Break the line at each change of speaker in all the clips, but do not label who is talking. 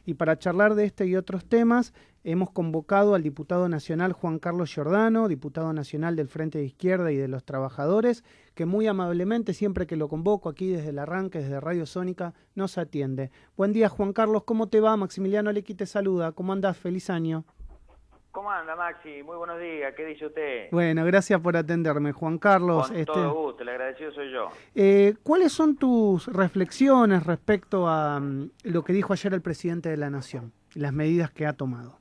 Y para charlar de este y otros temas, hemos convocado al diputado nacional Juan Carlos Giordano, diputado nacional del Frente de Izquierda y de los Trabajadores, que muy amablemente, siempre que lo convoco aquí desde el arranque, desde Radio Sónica, nos atiende. Buen día, Juan Carlos, ¿cómo te va? Maximiliano Lequi te saluda. ¿Cómo andás? Feliz año.
¿Cómo anda, Maxi? Muy buenos días. ¿Qué dice usted?
Bueno, gracias por atenderme, Juan Carlos.
Con todo gusto, el agradecido soy yo.
¿Cuáles son tus reflexiones respecto a lo que dijo ayer el presidente de la Nación, las medidas que ha tomado?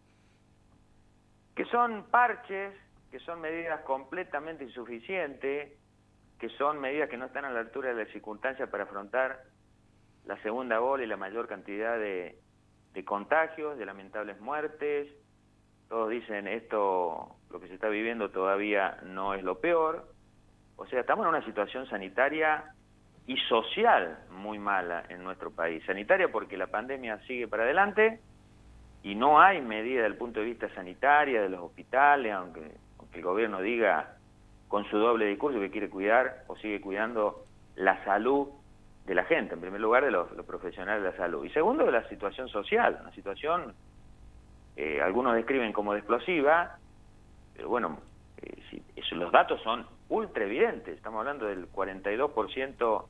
Que son parches, que son medidas completamente insuficientes, que son medidas que no están a la altura de las circunstancias para afrontar la segunda ola y la mayor cantidad de contagios, de lamentables muertes. Todos dicen esto, lo que se está viviendo todavía no es lo peor. O sea, estamos en una situación sanitaria y social muy mala en nuestro país. Sanitaria porque la pandemia sigue para adelante y no hay medida desde el punto de vista sanitaria de los hospitales, aunque el gobierno diga con su doble discurso que quiere cuidar o sigue cuidando la salud de la gente, en primer lugar de los profesionales de la salud. Y segundo, de la situación social, una situación, algunos describen como de explosiva, pero bueno, los datos son ultra evidentes. Estamos hablando del 42%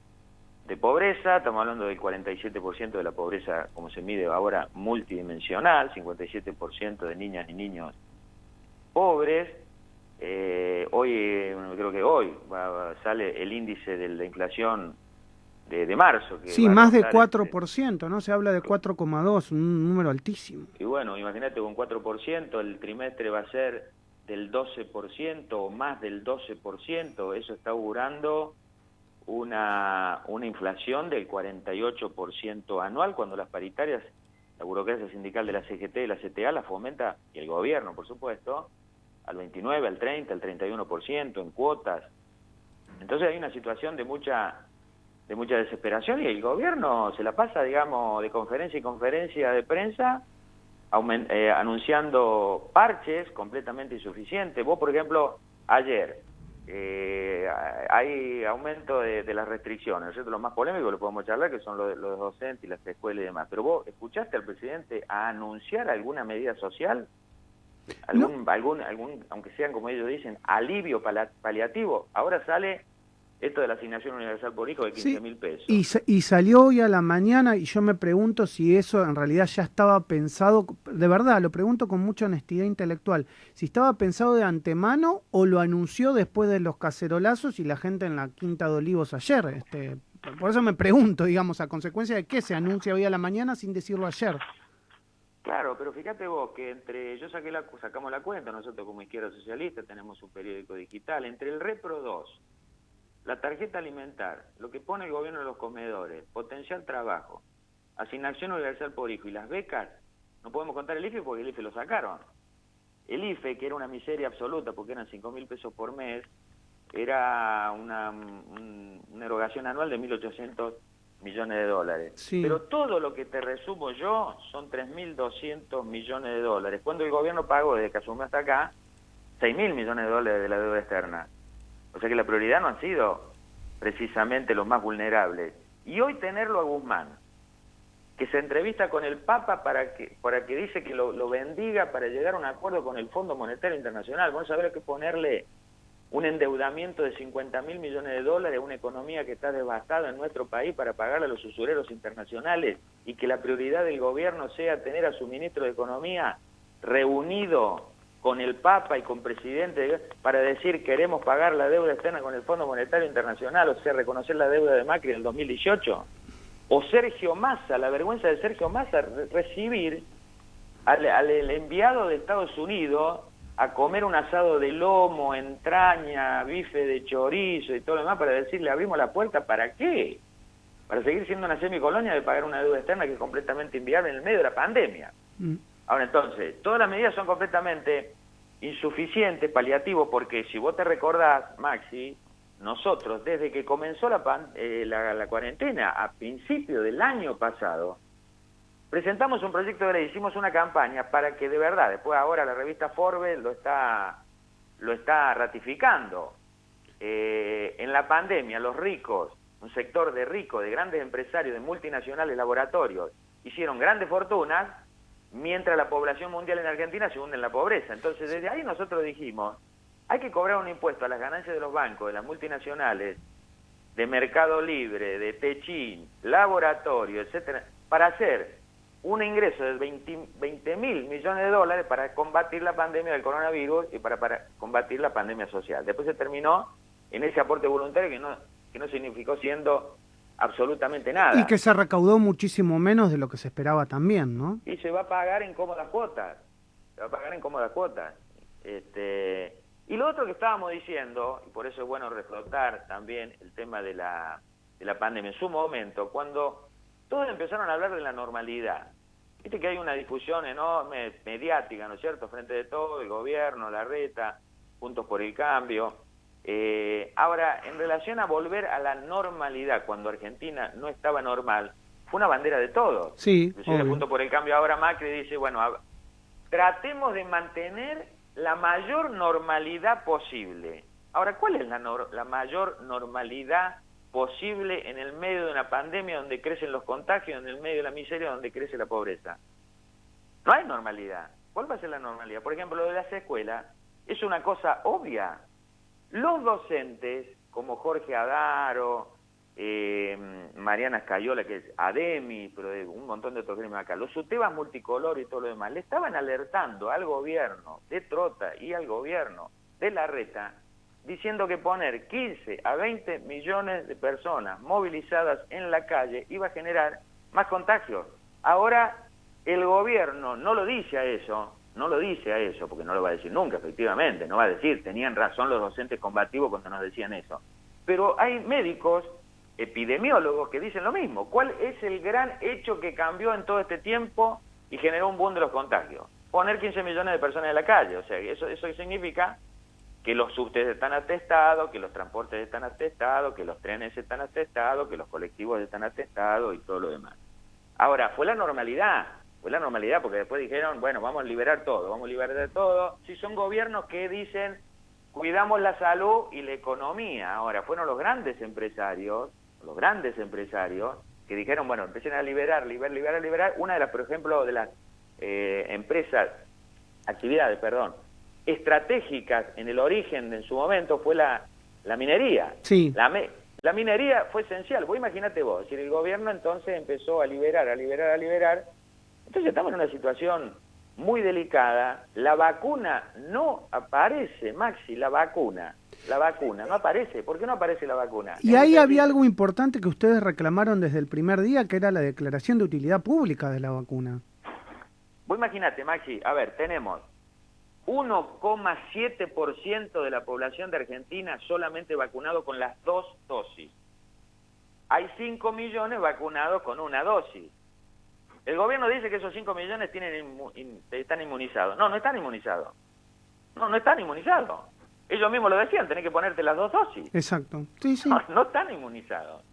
de pobreza, estamos hablando del 47% de la pobreza, como se mide ahora, multidimensional, 57% de niñas y niños pobres. Creo que hoy sale el índice de la inflación de marzo. Que
sí, más de 4%, ¿no? Se habla de 4,2, un número altísimo.
Y bueno, imagínate, con 4%, el trimestre va a ser del 12% o más del 12%, eso está augurando una inflación del 48% anual, cuando las paritarias, la burocracia sindical de la CGT y la CTA la fomenta, y el gobierno, por supuesto, al 29, al 30, al 31% en cuotas. Entonces hay una situación de mucha desesperación y el gobierno se la pasa, digamos, de conferencia en conferencia de prensa, anunciando parches completamente insuficientes. Vos, por ejemplo, ayer hay aumento de las restricciones, ¿no es cierto? Lo más polémico lo podemos charlar, que son los docentes y las escuelas y demás. Pero vos, ¿escuchaste al presidente a anunciar alguna medida social? ¿Algún, aunque sean, como ellos dicen, alivio paliativo? Ahora sale esto de la asignación universal por hijo de 15.000 pesos.
Y salió hoy a la mañana y yo me pregunto si eso en realidad ya estaba pensado, de verdad, lo pregunto con mucha honestidad intelectual, si estaba pensado de antemano o lo anunció después de los cacerolazos y la gente en la Quinta de Olivos ayer. Por eso me pregunto, digamos, a consecuencia de qué se anuncia hoy a la mañana sin decirlo ayer.
Claro, pero fíjate vos que sacamos la cuenta, nosotros como Izquierda Socialista tenemos un periódico digital, entre el Repro 2, la tarjeta alimentar, lo que pone el gobierno de los comedores, potencial trabajo, asignación universal por hijo y las becas, no podemos contar el IFE porque el IFE lo sacaron. El IFE, que era una miseria absoluta porque eran 5.000 pesos por mes, era una erogación anual de 1.800 millones de dólares.
Sí.
Pero todo lo que te resumo yo son 3.200 millones de dólares, cuando el gobierno pagó desde que asumió hasta acá 6.000 millones de dólares de la deuda externa. O sea que la prioridad no han sido precisamente los más vulnerables. Y hoy tenerlo a Guzmán, que se entrevista con el Papa para que dice que lo bendiga para llegar a un acuerdo con el Fondo Monetario Internacional. Vamos a ver que ponerle un endeudamiento de 50.000 millones de dólares, una economía que está devastada en nuestro país para pagarle a los usureros internacionales, y que la prioridad del gobierno sea tener a su ministro de Economía reunido con el Papa y con presidente para decir queremos pagar la deuda externa con el Fondo Monetario Internacional, o sea, reconocer la deuda de Macri del 2018. O Sergio Massa, la vergüenza de Sergio Massa, recibir al enviado de Estados Unidos a comer un asado de lomo, entraña, bife de chorizo y todo lo demás para decirle abrimos la puerta. ¿Para qué? Para seguir siendo una semicolonia de pagar una deuda externa que es completamente inviable en el medio de la pandemia. Ahora entonces, todas las medidas son completamente insuficientes, paliativos, porque si vos te recordás, Maxi, nosotros desde que comenzó la cuarentena a principio del año pasado, presentamos un proyecto de ley, hicimos una campaña para que de verdad, después ahora la revista Forbes lo está ratificando. En la pandemia los ricos, un sector de ricos, de grandes empresarios, de multinacionales, laboratorios, hicieron grandes fortunas mientras la población mundial en Argentina se hunde en la pobreza. Entonces, desde ahí nosotros dijimos, hay que cobrar un impuesto a las ganancias de los bancos, de las multinacionales, de Mercado Libre, de Techín, Laboratorio, etcétera, para hacer un ingreso de 20 mil millones de dólares para combatir la pandemia del coronavirus y para combatir la pandemia social. Después se terminó en ese aporte voluntario que no significó siendo absolutamente nada.
Y que se recaudó muchísimo menos de lo que se esperaba también, ¿no?
Y se va a pagar en cómodas cuotas. Se va a pagar en cómodas cuotas. Y lo otro que estábamos diciendo, y por eso es bueno reflotar también el tema de la pandemia, en su momento, cuando todos empezaron a hablar de la normalidad. Viste que hay una discusión enorme, mediática, ¿no es cierto?, frente de todo, el gobierno, la reta, Juntos por el Cambio. Ahora, en relación a volver a la normalidad, cuando Argentina no estaba normal, fue una bandera de todos.
Sí,
inclusive Juntos por el Cambio, ahora Macri dice, bueno, tratemos de mantener la mayor normalidad posible. Ahora, ¿cuál es la mayor normalidad posible en el medio de una pandemia donde crecen los contagios, en el medio de la miseria donde crece la pobreza? No hay normalidad. ¿Cuál va a ser la normalidad? Por ejemplo, lo de las escuelas es una cosa obvia. Los docentes, como Jorge Adaro, Mariana Escayola, que es ADEMI, pero de un montón de otros gremios acá, los UTEBAS multicolor y todo lo demás, le estaban alertando al gobierno de Trota y al gobierno de Larreta, diciendo que poner 15 a 20 millones de personas movilizadas en la calle iba a generar más contagios. Ahora el gobierno no lo dice a eso, porque no lo va a decir nunca, efectivamente, no va a decir, tenían razón los docentes combativos cuando nos decían eso. Pero hay médicos, epidemiólogos, que dicen lo mismo. ¿Cuál es el gran hecho que cambió en todo este tiempo y generó un boom de los contagios? Poner 15 millones de personas en la calle. O sea, eso significa que los subtes están atestados, que los transportes están atestados, que los trenes están atestados, que los colectivos están atestados y todo lo demás. Ahora, fue la normalidad, porque después dijeron, bueno, vamos a liberar todo. Si son gobiernos que dicen, cuidamos la salud y la economía. Ahora, fueron los grandes empresarios que dijeron, bueno, empiecen a liberar. Una de las, por ejemplo, de las actividades, estratégicas en el origen, en su momento, fue la minería.
Sí.
La minería fue esencial. Vos imagínate vos, si el gobierno entonces empezó a liberar, entonces estamos en una situación muy delicada. La vacuna no aparece, Maxi, la vacuna no aparece. ¿Por qué no aparece la vacuna?
Y ahí había algo importante que ustedes reclamaron desde el primer día, que era la declaración de utilidad pública de la vacuna.
Vos imagínate, Maxi, a ver, tenemos 1,7% de la población de Argentina solamente vacunado con las 2 dosis. Hay 5 millones vacunados con una dosis. El gobierno dice que esos 5 millones están inmunizados. No están inmunizados. No están inmunizados. Ellos mismos lo decían, tenés que ponerte las 2 dosis.
Exacto. Sí.
No están inmunizados.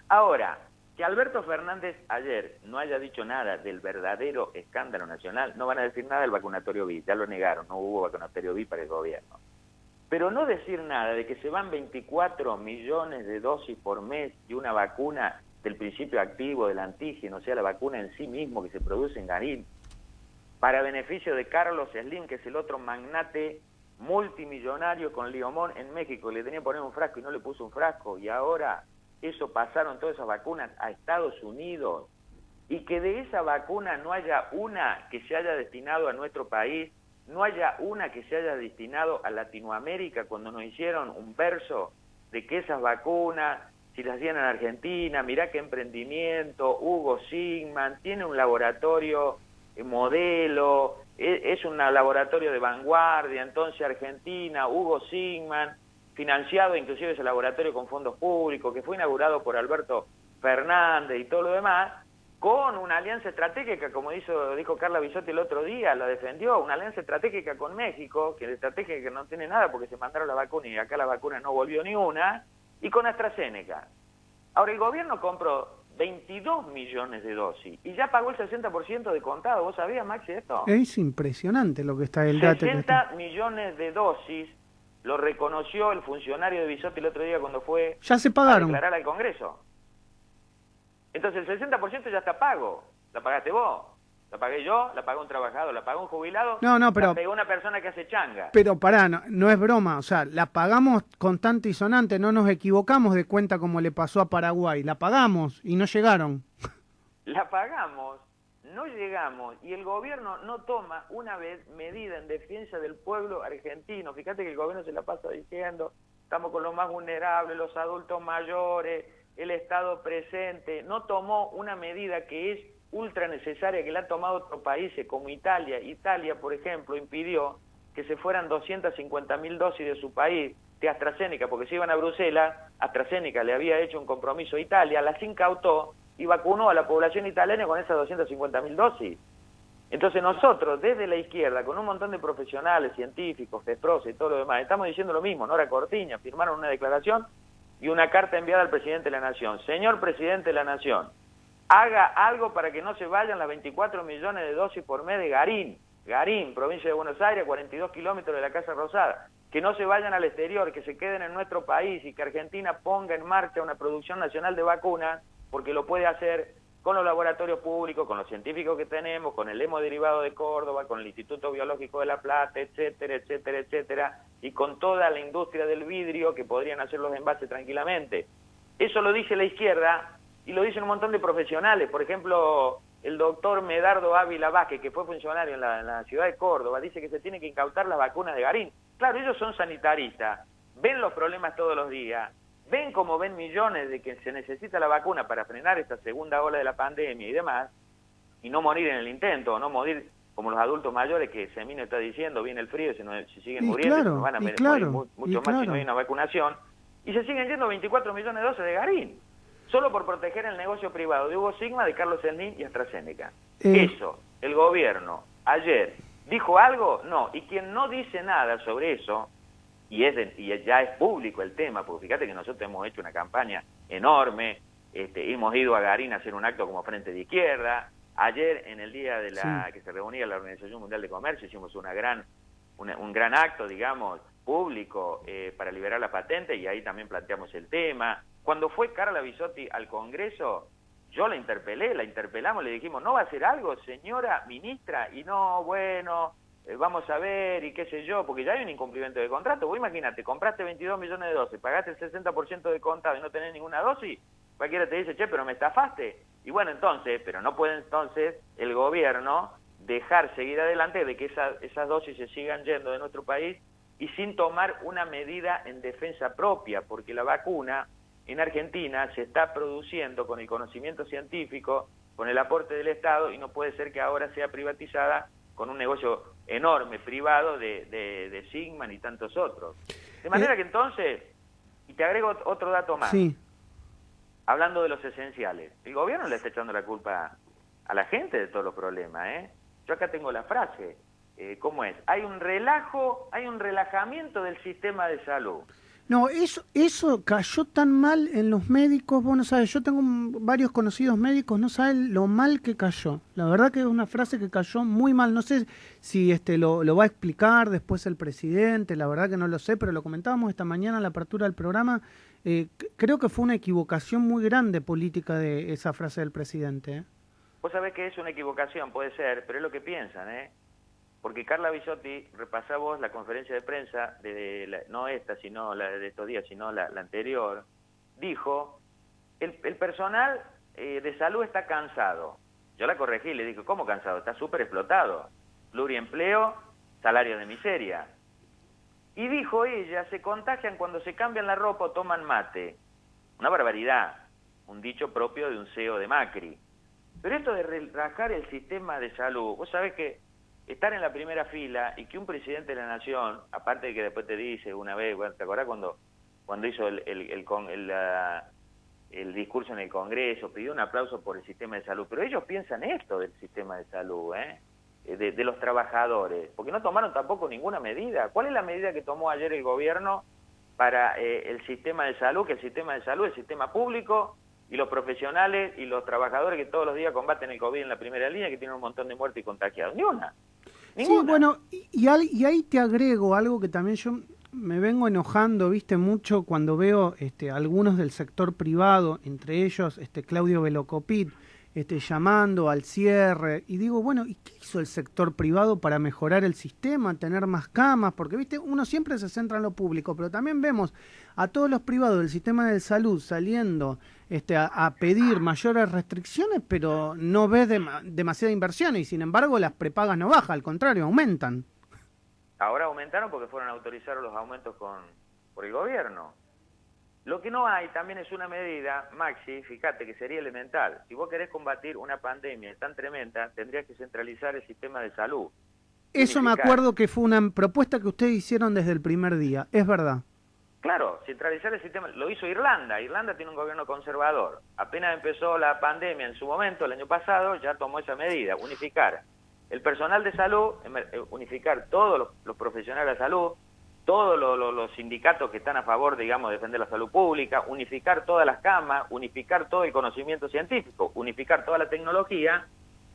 Ahora, que Alberto Fernández ayer no haya dicho nada del verdadero escándalo nacional, no van a decir nada del vacunatorio VIP, ya lo negaron, no hubo vacunatorio VIP para el gobierno. Pero no decir nada de que se van 24 millones de dosis por mes de una vacuna del principio activo, del antígeno, o sea, la vacuna en sí mismo que se produce en Garín, para beneficio de Carlos Slim, que es el otro magnate multimillonario con Liomón en México, le tenía que poner un frasco y no le puso un frasco, y ahora eso pasaron todas esas vacunas a Estados Unidos, y que de esa vacuna no haya una que se haya destinado a nuestro país, no haya una que se haya destinado a Latinoamérica, cuando nos hicieron un verso de que esas vacunas, si las hacían en Argentina, mirá qué emprendimiento, Hugo Sigman, tiene un laboratorio modelo, es un laboratorio de vanguardia, entonces Argentina, Hugo Sigman, financiado inclusive ese laboratorio con fondos públicos, que fue inaugurado por Alberto Fernández y todo lo demás, con una alianza estratégica, como dijo Carla Bisotti el otro día, la defendió, una alianza estratégica con México, que de estratégica no tiene nada porque se mandaron la vacuna y acá la vacuna no volvió ni una, y con AstraZeneca. Ahora, el gobierno compró 22 millones de dosis y ya pagó el 60% de contado. ¿Vos sabías, Maxi, esto?
Es impresionante lo que está el dato.
60 millones de dosis, lo reconoció el funcionario de Bisotti el otro día cuando fue
ya se pagaron.
A declarar al Congreso. Entonces el 60% ya está pago, la pagaste vos. La pagué yo, la pagó un trabajador, la pagó un jubilado,
No, pero...
la pagó una persona que hace changa.
Pero pará, no es broma, o sea, la pagamos constante y sonante, no nos equivocamos de cuenta como le pasó a Paraguay, la pagamos y no llegaron.
La pagamos, no llegamos, y el gobierno no toma una medida en defensa del pueblo argentino. Fíjate que el gobierno se la pasa diciendo, estamos con los más vulnerables, los adultos mayores, el Estado presente. No tomó una medida que es ultra necesaria, que la han tomado otros países como Italia. Italia, por ejemplo, impidió que se fueran 250.000 dosis de su país de AstraZeneca, porque si iban a Bruselas, AstraZeneca le había hecho un compromiso a Italia, las incautó y vacunó a la población italiana con esas 250.000 dosis. Entonces nosotros, desde la izquierda, con un montón de profesionales, científicos, FESPROS y todo lo demás, estamos diciendo lo mismo. Nora Cortiña firmaron una declaración y una carta enviada al presidente de la Nación. Señor presidente de la Nación, haga algo para que no se vayan las 24 millones de dosis por mes de Garín, provincia de Buenos Aires, 42 kilómetros de la Casa Rosada. Que no se vayan al exterior, que se queden en nuestro país y que Argentina ponga en marcha una producción nacional de vacunas, porque lo puede hacer con los laboratorios públicos, con los científicos que tenemos, con el hemoderivado de Córdoba, con el Instituto Biológico de La Plata, etcétera, etcétera, etcétera, y con toda la industria del vidrio que podrían hacer los envases tranquilamente. Eso lo dice la izquierda y lo dicen un montón de profesionales. Por ejemplo, el doctor Medardo Ávila Vázquez, que fue funcionario en la ciudad de Córdoba, dice que se tiene que incautar las vacunas de Garín. Claro, ellos son sanitaristas, ven los problemas todos los días, ven como ven millones de que se necesita la vacuna para frenar esta segunda ola de la pandemia y demás, y no morir en el intento, no morir como los adultos mayores que Semino está diciendo, viene el frío, se siguen muriendo,
claro,
se nos van a morir mucho más si no hay una vacunación, y se siguen yendo 24 millones de dosis de Garín, solo por proteger el negocio privado de Hugo Sigma, de Carlos Slim y AstraZeneca. Eso, el gobierno, ayer, ¿dijo algo? No, y quien no dice nada sobre eso, y ya es público el tema, porque fíjate que nosotros hemos hecho una campaña enorme, hemos ido a Garín a hacer un acto como Frente de Izquierda, ayer en el día de que se reunía la Organización Mundial de Comercio hicimos un gran acto, digamos, público para liberar la patente, y ahí también planteamos el tema. Cuando fue Carla Bisotti al Congreso, yo la interpelamos, le dijimos, ¿no va a hacer algo, señora ministra? Y no, bueno, vamos a ver, y qué sé yo, porque ya hay un incumplimiento de contrato. Vos imagínate, compraste 22 millones de dosis, pagaste el 60% de contado y no tenés ninguna dosis, cualquiera te dice, che, pero me estafaste. Y bueno, entonces, pero no puede entonces el gobierno dejar seguir adelante de que esas dosis se sigan yendo de nuestro país y sin tomar una medida en defensa propia, porque la vacuna en Argentina se está produciendo con el conocimiento científico, con el aporte del Estado, y no puede ser que ahora sea privatizada con un negocio enorme, privado, de Sigman y tantos otros. De manera que entonces, y te agrego otro dato más,
sí.
Hablando de los esenciales, el gobierno le está echando la culpa a la gente de todos los problemas, ¿eh? Yo acá tengo la frase, ¿cómo es? Hay un relajamiento del sistema de salud.
No, eso cayó tan mal en los médicos, vos no sabes, yo tengo varios conocidos médicos, no saben lo mal que cayó. La verdad que es una frase que cayó muy mal, no sé si lo va a explicar después el presidente, la verdad que no lo sé, pero lo comentábamos esta mañana en la apertura del programa, creo que fue una equivocación muy grande política de esa frase del presidente.
Vos sabés que es una equivocación, puede ser, pero es lo que piensan, Porque Carla Bisotti, repasá vos la conferencia de prensa, no esta, sino la de estos días, sino la anterior, dijo, el personal de salud está cansado. Yo la corregí, le dije, ¿cómo cansado? Está súper explotado. Pluriempleo, salario de miseria. Y dijo ella, se contagian cuando se cambian la ropa o toman mate. Una barbaridad, un dicho propio de un CEO de Macri. Pero esto de relajar el sistema de salud, vos sabés que estar en la primera fila y que un presidente de la nación, aparte de que después te dice una vez, bueno, ¿te acordás cuando hizo el discurso en el Congreso, pidió un aplauso por el sistema de salud? Pero ellos piensan esto del sistema de salud, de los trabajadores, porque no tomaron tampoco ninguna medida. ¿Cuál es la medida que tomó ayer el gobierno para el sistema de salud? Que el sistema de salud, el sistema público, y los profesionales y los trabajadores que todos los días combaten el COVID en la primera línea, que tienen un montón de muertos y contagiados. Ni una. Ninguna.
Sí, bueno, y ahí te agrego algo que también yo me vengo enojando, viste, mucho cuando veo algunos del sector privado, entre ellos Claudio Velocopit, llamando al cierre, y digo, bueno, ¿y qué hizo el sector privado para mejorar el sistema, tener más camas? Porque, viste, uno siempre se centra en lo público, pero también vemos a todos los privados del sistema de salud saliendo a pedir mayores restricciones, pero no ves demasiada inversión, y sin embargo las prepagas no bajan, al contrario, aumentan.
Ahora aumentaron porque fueron autorizados los aumentos por el gobierno. Lo que no hay también es una medida, Maxi, fíjate que sería elemental. Si vos querés combatir una pandemia tan tremenda, tendrías que centralizar el sistema de salud.
Eso me acuerdo que fue una propuesta que ustedes hicieron desde el primer día, es verdad.
Claro, centralizar el sistema, lo hizo Irlanda. Irlanda tiene un gobierno conservador. Apenas empezó la pandemia en su momento, el año pasado, ya tomó esa medida, unificar el personal de salud, unificar todos los profesionales de salud, todos los sindicatos que están a favor, digamos, de defender la salud pública, unificar todas las camas, unificar todo el conocimiento científico, unificar toda la tecnología,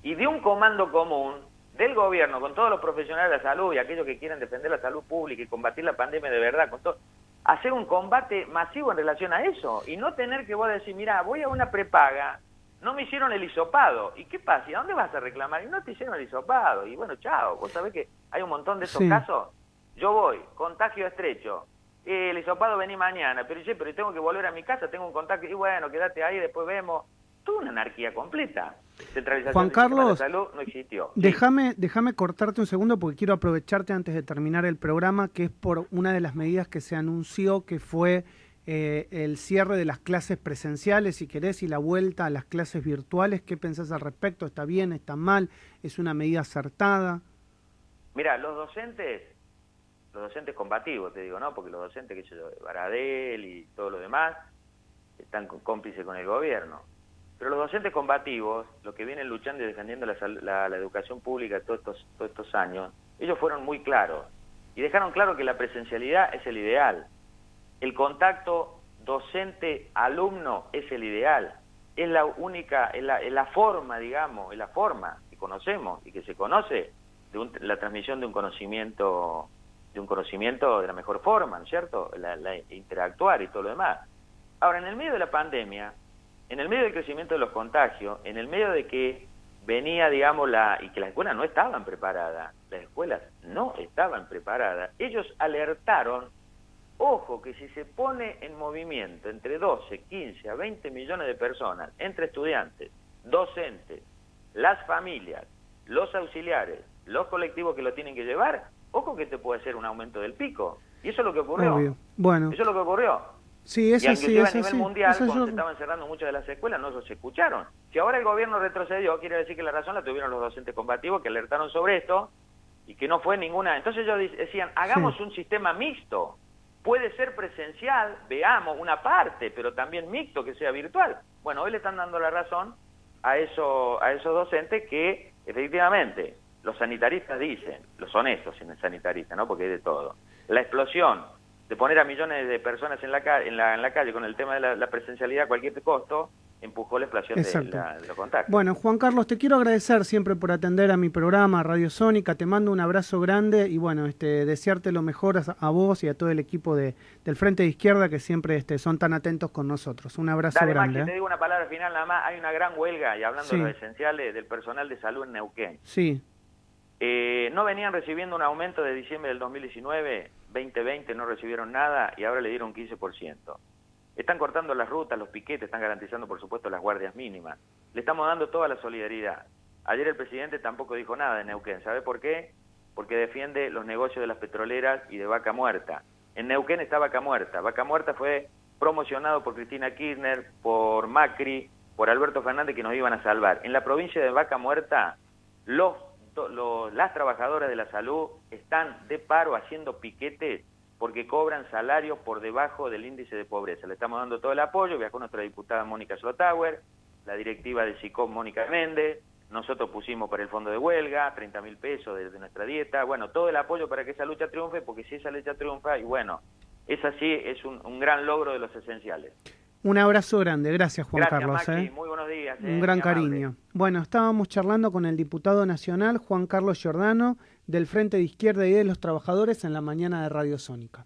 y de un comando común del gobierno con todos los profesionales de la salud y aquellos que quieren defender la salud pública y combatir la pandemia de verdad, con todo, hacer un combate masivo en relación a eso, y no tener que vos decir, mira, voy a una prepaga, no me hicieron el hisopado, ¿y qué pasa? ¿Y a dónde vas a reclamar? Y no te hicieron el hisopado, y bueno, chao, vos sabés que hay un montón de esos casos. Yo voy, contagio estrecho, el hisopado vení mañana, pero tengo que volver a mi casa, tengo un contagio, y bueno, quédate ahí, después vemos. Toda una anarquía completa. Centralización
Juan Carlos,
del sistema de salud no existió.
Déjame cortarte un segundo porque quiero aprovecharte antes de terminar el programa, que es por una de las medidas que se anunció, que fue el cierre de las clases presenciales, si querés, y la vuelta a las clases virtuales. ¿Qué pensás al respecto? ¿Está bien? ¿Está mal? ¿Es una medida acertada?
Mira, los docentes combativos, te digo, ¿no? Porque los docentes, que yo, Baradel y todo lo demás, están cómplices con el gobierno. Pero los docentes combativos, los que vienen luchando y defendiendo la educación pública todos estos años, ellos fueron muy claros y dejaron claro que la presencialidad es el ideal. El contacto docente-alumno es el ideal. Es la única, es la forma, digamos, es la forma que conocemos y que se conoce de la transmisión de un conocimiento de la mejor forma, ¿no es cierto? La interactuar y todo lo demás. Ahora, en el medio de la pandemia, en el medio del crecimiento de los contagios, en el medio de que venía, digamos, y que las escuelas no estaban preparadas, ellos alertaron, ojo, que si se pone en movimiento entre 12, 15 a 20 millones de personas, entre estudiantes, docentes, las familias, los auxiliares, los colectivos que lo tienen que llevar, ojo que te puede ser un aumento del pico. Y eso es lo que ocurrió.
Obvio. Bueno.
Eso es lo que ocurrió.
Sí, eso sí,
y a nivel mundial, cuando se estaban cerrando muchas de las escuelas, no se escucharon. Si ahora el gobierno retrocedió, quiere decir que la razón la tuvieron los docentes combativos que alertaron sobre esto y que no fue ninguna. Entonces ellos decían, hagamos un sistema mixto. Puede ser presencial, veamos una parte, pero también mixto, que sea virtual. Bueno, hoy le están dando la razón a esos docentes que, efectivamente, los sanitaristas dicen, los honestos sanitaristas, ¿no? Porque hay de todo. La explosión de poner a millones de personas en la calle con el tema de la presencialidad a cualquier costo, empujó la explosión de los contagios.
Bueno, Juan Carlos, te quiero agradecer siempre por atender a mi programa Radio Sónica, te mando un abrazo grande y bueno, desearte lo mejor a vos y a todo el equipo del Frente de Izquierda que siempre son tan atentos con nosotros. Un abrazo grande.
Maxi, te digo una palabra final nada más, hay una gran huelga, y hablando de los esenciales, del personal de salud en Neuquén.
Sí.
No venían recibiendo un aumento de diciembre del 2019, 2020 no recibieron nada y ahora le dieron un 15%. Están cortando las rutas, los piquetes, están garantizando por supuesto las guardias mínimas. Le estamos dando toda la solidaridad. Ayer el presidente tampoco dijo nada de Neuquén. ¿Sabe por qué? Porque defiende los negocios de las petroleras y de Vaca Muerta. En Neuquén está Vaca Muerta. Vaca Muerta fue promocionado por Cristina Kirchner, por Macri, por Alberto Fernández, que nos iban a salvar. En la provincia de Vaca Muerta, las trabajadoras de la salud están de paro haciendo piquetes porque cobran salarios por debajo del índice de pobreza. Le estamos dando todo el apoyo, viajó nuestra diputada Mónica Slotauer, la directiva de SICOP Mónica Méndez, nosotros pusimos para el fondo de huelga, 30.000 pesos de nuestra dieta, bueno, todo el apoyo para que esa lucha triunfe, porque si esa lucha triunfa, y bueno, esa sí es un gran logro de los esenciales.
Un abrazo grande, gracias Juan Carlos.
Maxi, muy buenos días.
Un gran cariño. Bueno, estábamos charlando con el diputado nacional Juan Carlos Giordano del Frente de Izquierda y de los Trabajadores en la mañana de Radio Sónica.